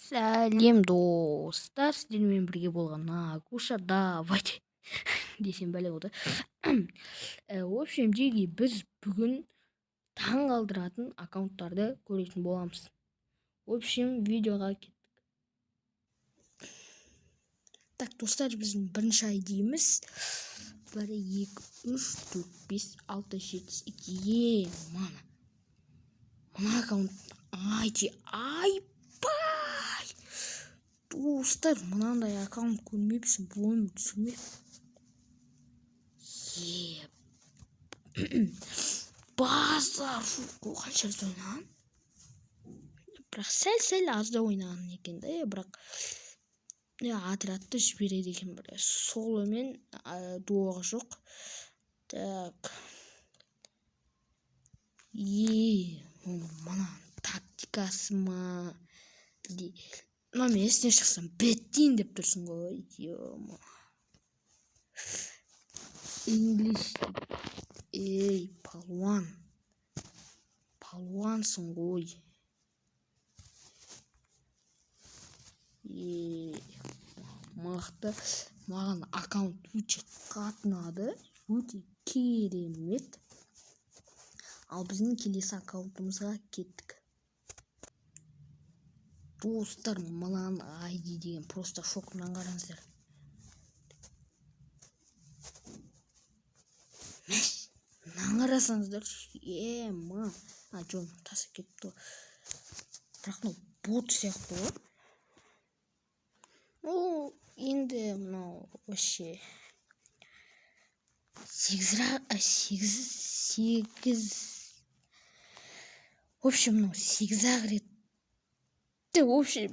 Сәлем достар, сіздермен бірге болған Агуша давайте десем бәле болды. В общем, жеге біз бүгін таң қалдыратын аккаунттарды көретін боламыз. В общем, видеоға кеттік. Так, достар, біздің бірінші айдиіміз 1, 2, 3, 4, 5, 6, 7, 2, мына аккаунт айди айпай! Достар, мынандай аккаунт көрмепсің, бойым түсірме. Базар қанша ойнаған? Бірақ сәл азда ойнаған екен да, бірақ отрядты жібереді екен бір. Соло мен дуоға жоқ. Так. Мына тактикасы ма? Мына мен есіне шықсам беттейін деп тұрсың ғой. English. Ей, палуансың ғой. Мықты. Маған аккаунт өте қатынады, өте керемет. Ал біздің келесі аккаунтымызға кеттік. Достар, мынаны айди деген просто шокымнан қараңыздар. Мынаны қарасаңыздар, жон тасып кетті. Бірақ бот сияқты ғой. Енді мынау вообще 8. В общем, мынау 8 рет. В общем,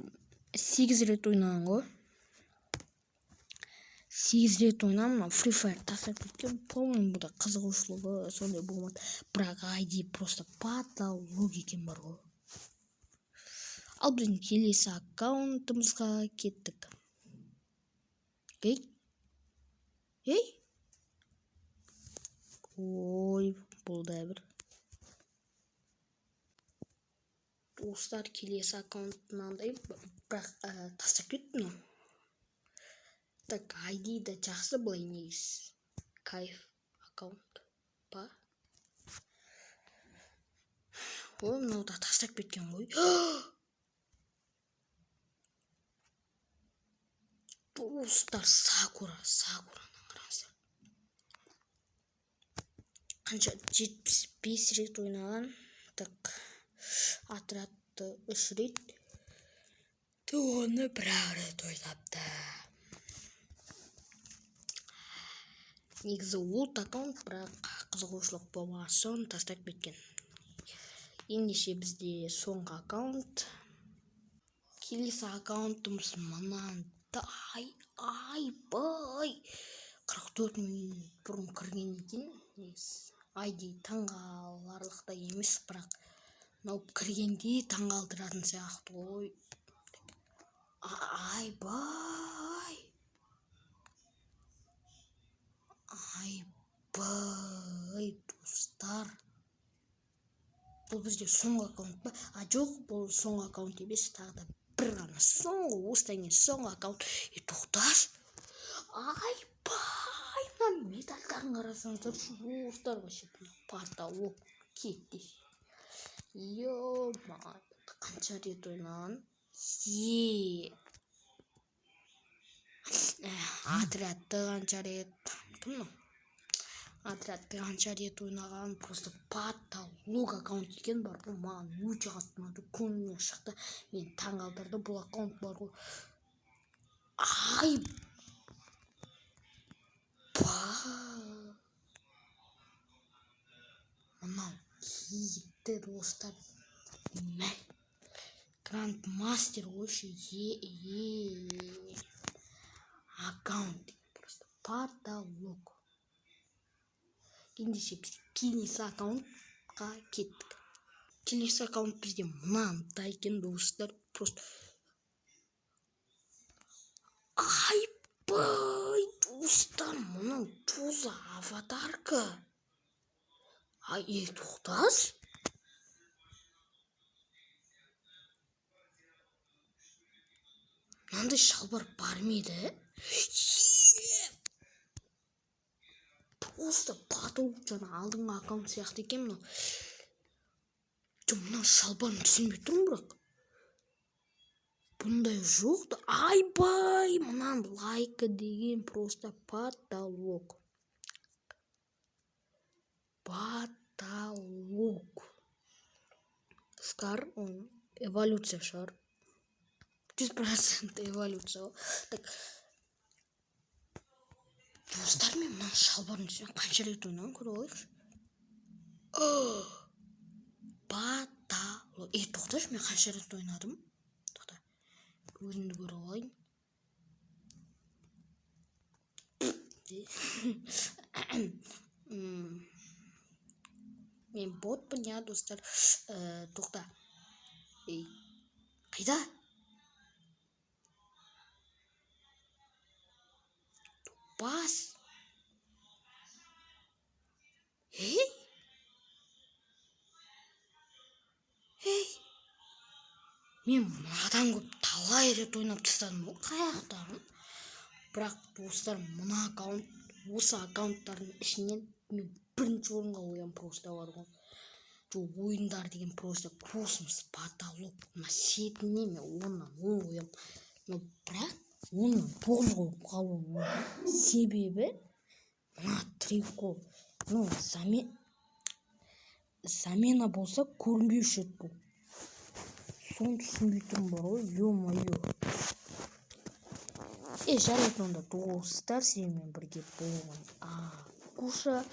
8 рет ойнаған ғой. 8 рет ойнам, Free Fire тасып кеткен. По-моему, бұда қызығушылығы сондай болмады. Бірақ айди просто потолок екен бар ғой. Ал біздің келесі аккаунтымызға кеттік. Ой, болды бір. Достар, келесі аккаунт мынандай, бірақ тастап кеттім. Так, айди да жақсы, былай негіз. Кайф аккаунт па? Ой, мынау да тастап кеткен ғой. Достар, Сакураны қараңыздар. Қанша 75 рет ойнаған. Так, отрядты 3 рет. Оны 1 рет ойнапты. Негізі ол аккаунт, бірақ қызығушылық болмаған соң тастап кеткен. Ендеше бізде соңғы аккаунт. Келесі аккаунтымыз мынандай. Айбай! 44 минут бұрын кірген екен. Айди таңғаларлықтай емес, бірақ мынау кіргенде таңғалдыратын сияқты ғой. Айбай! Достар. Бұл бізде соңғы аккаунт па? Жоқ, бұл соңғы аккаунт емес, тағы да бір ғана соңғы, осыдан кейін соңғы аккаунт. Тоқташ. Айбай! Мына медальдарын қарасаңыздар, достар, вообще потолок кетті. Қанша рет ойнаған? Отрядты қанша рет? Отрядты қанша рет ойнаған? Просто потолок аккаунт екен бар. Бұл маған өте қатты ұнады, көңілімнен шықты. Мен таңғалдырды, бұл аккаунт бар ғой. Мынау кейіпті достар. Грандмастер вообще аккаунт просто потолок. Ендеше біз келесі аккаунтқа кеттік. Келесі аккаунт бізде мынандай екен достар. Просто айбай достар, мынау тоза аватарка. Тоқташ. мынандай шалбар бар ма еді? Просто потолок жаңа алдыңғы аккаунт сияқты екен мынау. Мына шалбарын түсінбей тұрмын, бірақ бұндай жоқ-ты. Айбай, мынаның лайкі деген просто потолок. Потолок. Скар, он эволюция шығар. 100% эволюция. Так. Достар, мен мына шалбардың үстіне қанша рет ойнаған, көре алайықшы. Потолок. Тоқташы, мен қанша рет ойнадым? Тоқта. Өзімді көре алайын. Мен ботпын, я, достар. Тоқта. Қайда? Бас. Мен мынадан көп талай рет ойнап тастадым ғой, қаяқтарын. Бірақ достар, мына аккаунт, осы аккаунттардың ішінен мен бірінші орынға қоям просто бар ғой. Ойындар деген просто космос, потолок. Мына сетіне мен 10-нан 10 қоям. Бірақ 10-нан 9 қойып қалуым. Себебі мына трико, замена болса көрінбеуші еді бұл. Соны түсінбей тұрмын бар ғой, ё-моё. Жарайды, онда достар, сенімен бірге болған Акуша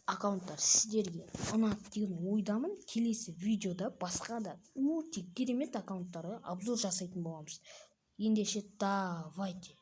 аккаунттар сіздерге ұнады деген ойдамын. Келесі видеода басқа да өте керемет аккаунттарға обзор жасайтын боламыз. Ендеше давайте.